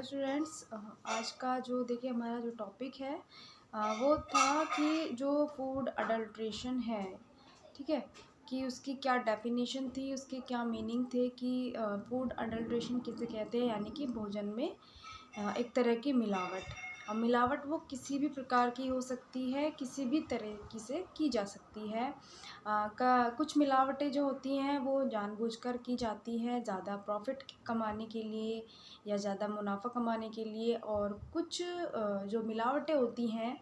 Hello students. आज का जो देखिए हमारा जो टॉपिक है वो था कि जो फूड अडल्ट्रेशन है, ठीक है, कि उसकी क्या डेफिनेशन थी, उसके क्या मीनिंग थे, कि फूड अडल्ट्रेशन किसे कहते हैं, यानी कि भोजन में एक तरह की मिलावट। और मिलावट वो किसी भी प्रकार की हो सकती है, किसी भी तरीके से की जा सकती है। कुछ मिलावटें जो होती हैं वो जानबूझकर की जाती हैं ज़्यादा प्रॉफिट कमाने के लिए या ज़्यादा मुनाफा कमाने के लिए, और कुछ जो मिलावटें होती हैं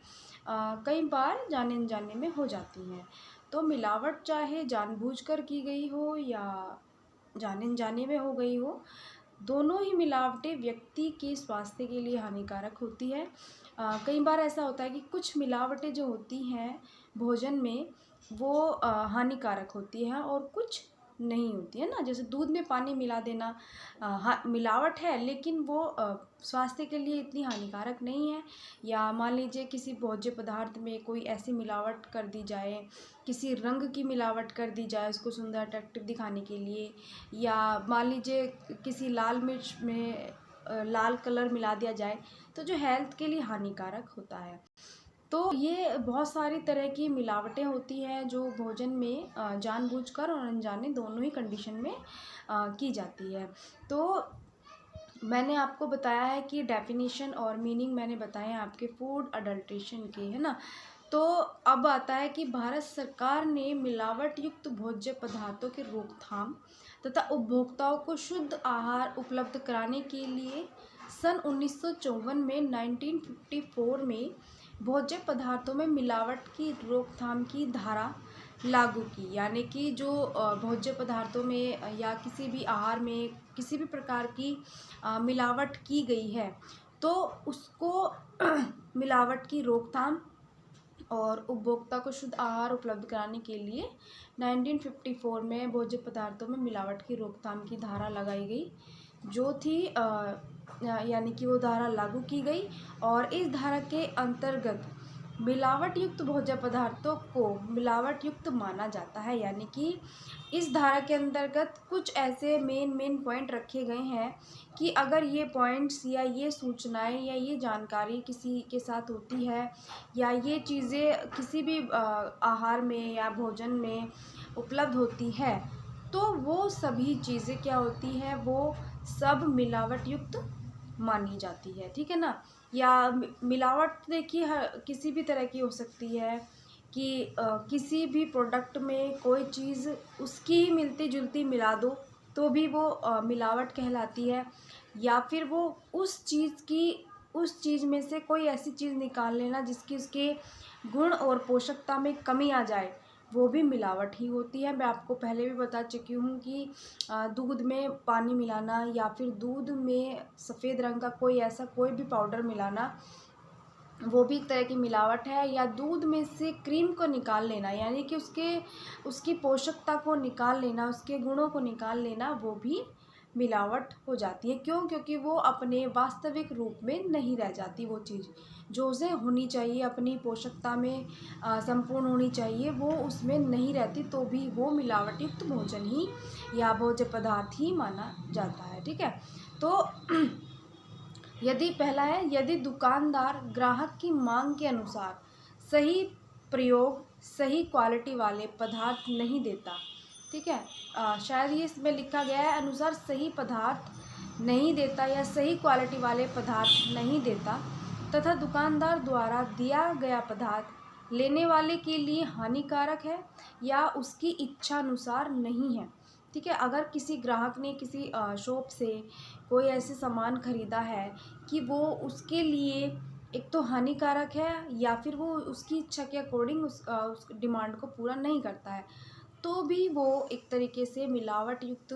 कई बार जाने अनजाने में हो जाती हैं। तो मिलावट चाहे जानबूझकर की गई हो या जाने अनजाने में हो गई हो, दोनों ही मिलावटें व्यक्ति के स्वास्थ्य के लिए हानिकारक होती है। कई बार ऐसा होता है कि कुछ मिलावटें जो होती हैं भोजन में वो हानिकारक होती हैं और कुछ नहीं होती है ना। जैसे दूध में पानी मिला देना मिलावट है, लेकिन वो स्वास्थ्य के लिए इतनी हानिकारक नहीं है। या मान लीजिए किसी भोज्य पदार्थ में कोई ऐसी मिलावट कर दी जाए, किसी रंग की मिलावट कर दी जाए उसको सुंदर अट्रैक्टिव दिखाने के लिए, या मान लीजिए किसी लाल मिर्च में लाल कलर मिला दिया जाए, तो जो हेल्थ के लिए हानिकारक होता है। तो ये बहुत सारी तरह की मिलावटें होती हैं जो भोजन में जानबूझकर और अनजाने दोनों ही कंडीशन में की जाती है। तो मैंने आपको बताया है कि डेफिनेशन और मीनिंग मैंने बताए हैं आपके फूड अडल्ट्रेशन के, है ना। तो अब आता है कि भारत सरकार ने मिलावट युक्त भोज्य पदार्थों की रोकथाम तथा उपभोक्ताओं को शुद्ध आहार उपलब्ध कराने के लिए सन 1954 में 1954 में भोज्य पदार्थों में मिलावट की रोकथाम की धारा लागू की। यानी कि जो भोज्य पदार्थों में या किसी भी आहार में किसी भी प्रकार की मिलावट की गई है, तो उसको मिलावट की रोकथाम और उपभोक्ता को शुद्ध आहार उपलब्ध कराने के लिए 1954 में भोज्य पदार्थों में मिलावट की रोकथाम की धारा लगाई गई, जो थी यानी कि वो धारा लागू की गई। और इस धारा के अंतर्गत मिलावट युक्त भोज्य पदार्थों को मिलावट युक्त माना जाता है। यानी कि इस धारा के अंतर्गत कुछ ऐसे मेन पॉइंट रखे गए हैं कि अगर ये पॉइंट्स या ये सूचनाएं या ये जानकारी किसी के साथ होती है या ये चीज़ें किसी भी आहार में या भोजन में उपलब्ध होती है, तो वो सभी चीज़ें क्या होती हैं, वो सब मिलावट युक्त मानी जाती है, ठीक है ना। या मिलावट देखिए किसी भी तरह की हो सकती है कि किसी भी प्रोडक्ट में कोई चीज़ उसकी ही मिलती जुलती मिला दो तो भी वो मिलावट कहलाती है। या फिर वो उस चीज़ में से कोई ऐसी चीज़ निकाल लेना जिसकी उसके गुण और पोषकता में कमी आ जाए, वो भी मिलावट ही होती है। मैं आपको पहले भी बता चुकी हूँ कि दूध में पानी मिलाना या फिर दूध में सफ़ेद रंग का कोई ऐसा कोई भी पाउडर मिलाना, वो भी एक तरह की मिलावट है। या दूध में से क्रीम को निकाल लेना, यानी कि उसकी पोषकता को निकाल लेना, उसके गुणों को निकाल लेना, वो भी मिलावट हो जाती है। क्यों? क्योंकि वो अपने वास्तविक रूप में नहीं रह जाती। वो चीज़ जो उसे होनी चाहिए अपनी पोषकता में संपूर्ण होनी चाहिए, वो उसमें नहीं रहती, तो भी वो मिलावट युक्त भोजन ही या भोज्य पदार्थ ही माना जाता है, ठीक है। तो यदि दुकानदार ग्राहक की मांग के अनुसार सही प्रयोग सही क्वालिटी वाले पदार्थ नहीं देता, ठीक है, शायद ये इसमें लिखा गया है अनुसार सही पदार्थ नहीं देता या सही क्वालिटी वाले पदार्थ नहीं देता तथा दुकानदार द्वारा दिया गया पदार्थ लेने वाले के लिए हानिकारक है या उसकी इच्छा अनुसार नहीं है, ठीक है। अगर किसी ग्राहक ने किसी शॉप से कोई ऐसे सामान ख़रीदा है कि वो उसके लिए एक तो हानिकारक है या फिर वो उसकी इच्छा के अकॉर्डिंग उस डिमांड को पूरा नहीं करता है, तो भी वो एक तरीके से मिलावट युक्त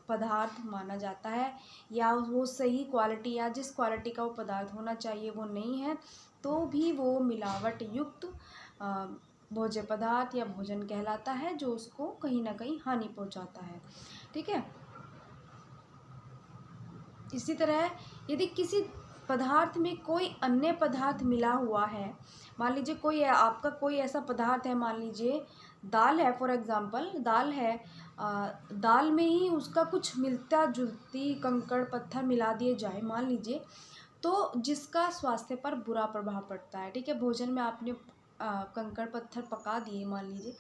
पदार्थ माना जाता है। या वो सही क्वालिटी या जिस क्वालिटी का वो पदार्थ होना चाहिए वो नहीं है, तो भी वो मिलावट युक्त भोज्य पदार्थ या भोजन कहलाता है, जो उसको कहीं ना कहीं हानि पहुंचाता है, ठीक है। इसी तरह यदि किसी पदार्थ में कोई अन्य पदार्थ मिला हुआ है, मान लीजिए कोई आपका कोई ऐसा पदार्थ है, मान लीजिए दाल है, फॉर एग्ज़ाम्पल दाल है, दाल में ही उसका कुछ मिलता जुलती कंकड़ पत्थर मिला दिए जाए मान लीजिए, तो जिसका स्वास्थ्य पर बुरा प्रभाव पड़ता है। ठीक है, भोजन में आपने कंकड़ पत्थर पका दिए मान लीजिए,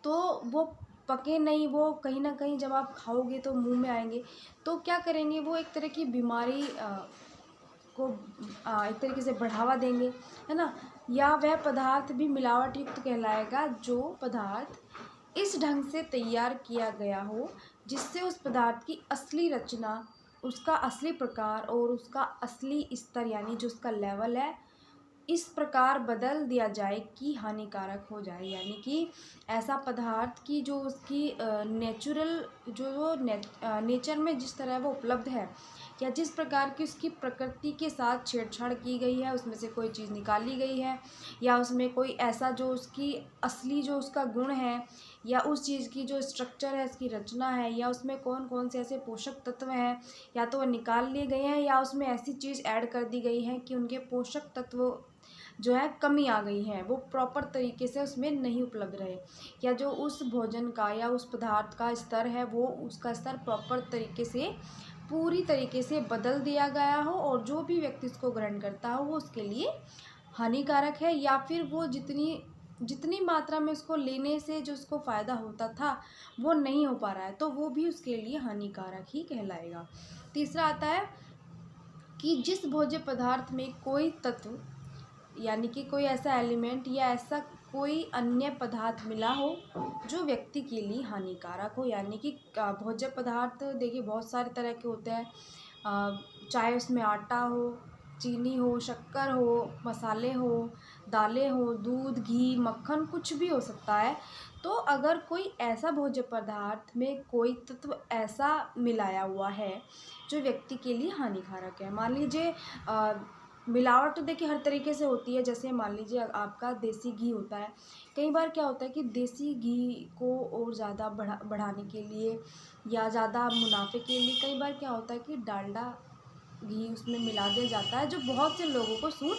तो वो पके नहीं, वो कहीं न कहीं जब आप खाओगे तो मुँह में आएँगे, तो क्या करेंगे, वो एक तरह की बीमारी को एक तरीके से बढ़ावा देंगे, है ना? या वह पदार्थ भी मिलावट युक्त कहलाएगा जो पदार्थ इस ढंग से तैयार किया गया हो जिससे उस पदार्थ की असली रचना, उसका असली प्रकार और उसका असली स्तर यानी जो उसका लेवल है, इस प्रकार बदल दिया जाए कि हानिकारक हो जाए। यानी कि ऐसा पदार्थ की जो उसकी नेचुरल जो वो नेचर में जिस तरह वो उपलब्ध है या जिस प्रकार की उसकी प्रकृति के साथ छेड़छाड़ की गई है, उसमें से कोई चीज़ निकाली गई है या उसमें कोई ऐसा जो उसकी असली जो उसका गुण है या उस चीज़ की जो स्ट्रक्चर है, उसकी रचना है या उसमें कौन-कौन से ऐसे पोषक तत्व हैं, या तो वो निकाल लिए गए हैं या उसमें ऐसी चीज़ ऐड कर दी गई है कि उनके पोषक तत्व जो है कमी आ गई है, वो प्रॉपर तरीके से उसमें नहीं उपलब्ध रहे, या जो उस भोजन का या उस पदार्थ का स्तर है वो उसका स्तर प्रॉपर तरीके से पूरी तरीके से बदल दिया गया हो और जो भी व्यक्ति इसको ग्रहण करता हो वो उसके लिए हानिकारक है, या फिर वो जितनी जितनी मात्रा में उसको लेने से जो उसको फ़ायदा होता था वो नहीं हो पा रहा है, तो वो भी उसके लिए हानिकारक ही कहलाएगा। तीसरा आता है कि जिस भोज्य पदार्थ में कोई तत्व यानी कि कोई ऐसा एलिमेंट या ऐसा कोई अन्य पदार्थ मिला हो जो व्यक्ति के लिए हानिकारक हो। यानी कि भोज्य पदार्थ देखिए बहुत सारे तरह के होते हैं, चाहे उसमें आटा हो, चीनी हो, शक्कर हो, मसाले हो, दालें हो, दूध, घी, मक्खन, कुछ भी हो सकता है। तो अगर कोई ऐसा भोज्य पदार्थ में कोई तत्व ऐसा मिलाया हुआ है जो व्यक्ति के लिए हानिकारक है, मान लीजिए मिलावट तो देखिए हर तरीके से होती है। जैसे मान लीजिए आपका देसी घी होता है, कई बार क्या होता है कि देसी घी को और ज़्यादा बढ़ाने के लिए या ज़्यादा मुनाफे के लिए कई बार क्या होता है कि डालडा घी उसमें मिला दिया जाता है जो बहुत से लोगों को सूट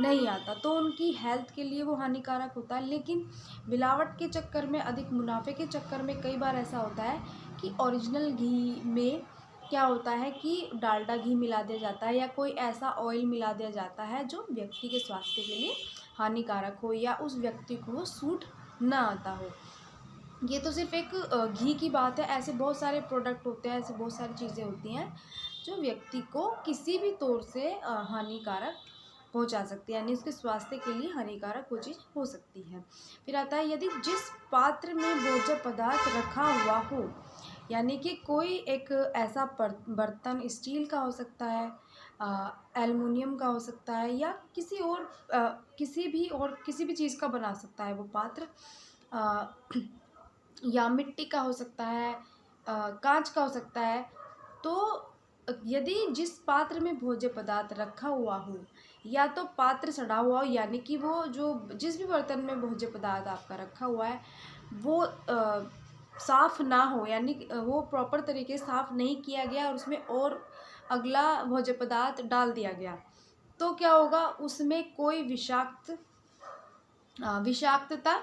नहीं आता, तो उनकी हेल्थ के लिए वो हानिकारक होता है। लेकिन मिलावट के चक्कर में, अधिक मुनाफे के चक्कर में कई बार ऐसा होता है कि ओरिजिनल घी में क्या होता है कि डालडा घी मिला दिया जाता है या कोई ऐसा ऑयल मिला दिया जाता है जो व्यक्ति के स्वास्थ्य के लिए हानिकारक हो या उस व्यक्ति को वो सूट ना आता हो। ये तो सिर्फ एक घी की बात है, ऐसे बहुत सारे प्रोडक्ट होते हैं, ऐसे बहुत सारी चीज़ें होती हैं जो व्यक्ति को किसी भी तौर से हानिकारक पहुंचा सकती है, यानी उसके स्वास्थ्य के लिए हानिकारक वो चीज़ हो सकती है। फिर आता है यदि जिस पात्र में भोज्य पदार्थ रखा हुआ हो, यानी कि कोई एक ऐसा बर्तन स्टील का हो सकता है, एल्युमिनियम का हो सकता है या किसी भी चीज़ का बना सकता है वो पात्र, अ, या मिट्टी का हो सकता है, कांच का हो सकता है। तो यदि जिस पात्र में भोज्य पदार्थ रखा हुआ हो या तो पात्र सड़ा हुआ हो, यानी कि वो जो जिस भी बर्तन में भोज्य पदार्थ आपका रखा हुआ है वो साफ़ ना हो, यानी वो प्रॉपर तरीके से साफ़ नहीं किया गया और उसमें और अगला भोज्य पदार्थ डाल दिया गया, तो क्या होगा, उसमें कोई विषाक्तता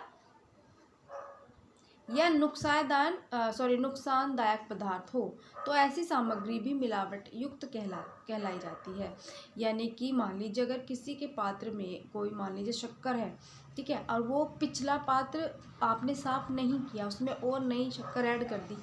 या नुकसानदायक पदार्थ हो तो ऐसी सामग्री भी मिलावट युक्त कहलाई जाती है। यानी कि मान लीजिए अगर किसी के पात्र में कोई मान लीजिए शक्कर है, ठीक है, और वो पिछला पात्र आपने साफ नहीं किया, उसमें और नई शक्कर ऐड कर दी,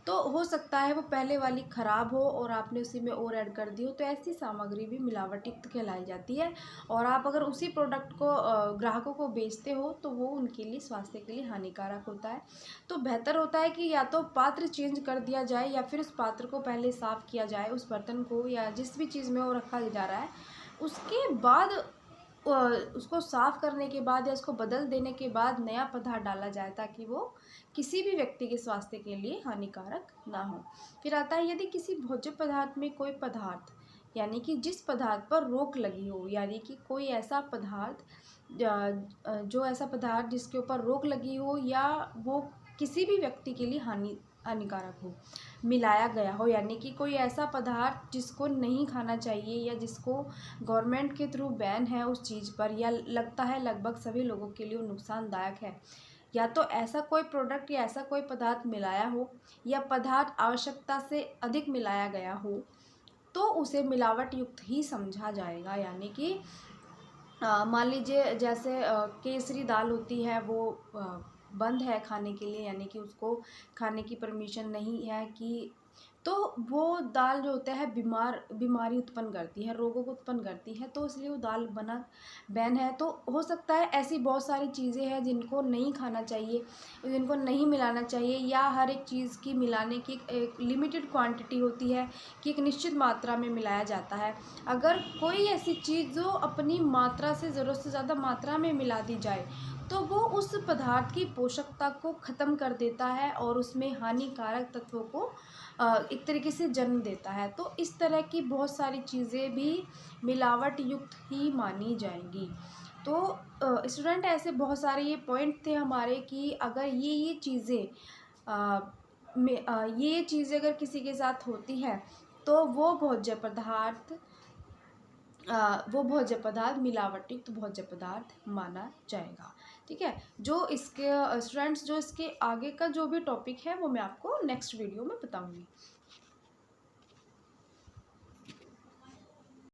तो हो सकता है वो पहले वाली ख़राब हो और आपने उसी में और ऐड कर दी हो, तो ऐसी सामग्री भी मिलावट युक्त कहलाई जाती है। और आप अगर उसी प्रोडक्ट को ग्राहकों को बेचते हो तो वो उनके लिए स्वास्थ्य के लिए हानिकारक होता है। तो बेहतर होता है कि या तो पात्र चेंज कर दिया जाए या फिर उस पात्र को पहले साफ़ किया जाए, उस बर्तन को या जिस भी चीज़ में वो रखा जा रहा है, उसके बाद उसको साफ़ करने के बाद या उसको बदल देने के बाद नया पदार्थ डाला जाए ताकि वो किसी भी व्यक्ति के स्वास्थ्य के लिए हानिकारक ना हो। फिर आता है यदि किसी भोज्य पदार्थ में कोई पदार्थ, यानी कि जिस पदार्थ पर रोक लगी हो, यानी कि कोई ऐसा पदार्थ जो ऐसा पदार्थ जिसके ऊपर रोक लगी हो या वो किसी भी व्यक्ति के लिए हानिकारक हो, मिलाया गया हो, यानी कि कोई ऐसा पदार्थ जिसको नहीं खाना चाहिए या जिसको गवर्नमेंट के थ्रू बैन है उस चीज़ पर, या लगता है लगभग सभी लोगों के लिए वो नुकसानदायक है, या तो ऐसा कोई प्रोडक्ट या ऐसा कोई पदार्थ मिलाया हो या पदार्थ आवश्यकता से अधिक मिलाया गया हो तो उसे मिलावट युक्त ही समझा जाएगा। यानी कि मान लीजिए जैसे केसरी दाल होती है वो बंद है खाने के लिए, यानी कि उसको खाने की परमिशन नहीं है कि, तो वो दाल जो होता है बीमारी उत्पन्न करती है, रोगों को उत्पन्न करती है, तो इसलिए वो दाल बना बैन है। तो हो सकता है ऐसी बहुत सारी चीज़ें हैं जिनको नहीं खाना चाहिए, जिनको नहीं मिलाना चाहिए, या हर एक चीज़ की मिलाने की एक लिमिटेड क्वांटिटी होती है कि एक निश्चित मात्रा में मिलाया जाता है। अगर कोई ऐसी चीज़ जो अपनी मात्रा से ज़रूरत से ज़्यादा मात्रा में मिला दी जाए तो वो उस पदार्थ की पोषकता को ख़त्म कर देता है और उसमें हानिकारक तत्वों को एक तरीके से जन्म देता है। तो इस तरह की बहुत सारी चीज़ें भी मिलावट युक्त ही मानी जाएंगी। तो स्टूडेंट ऐसे बहुत सारे ये पॉइंट थे हमारे कि अगर ये चीज़ें ये चीज़ें अगर किसी के साथ होती है तो वो भोज्य पदार्थ मिलावट युक्त भोज्य पदार्थ माना जाएगा। ठीक है, जो इसके स्टूडेंट्स जो इसके आगे का जो भी टॉपिक है वो मैं आपको नेक्स्ट वीडियो में बताऊंगी।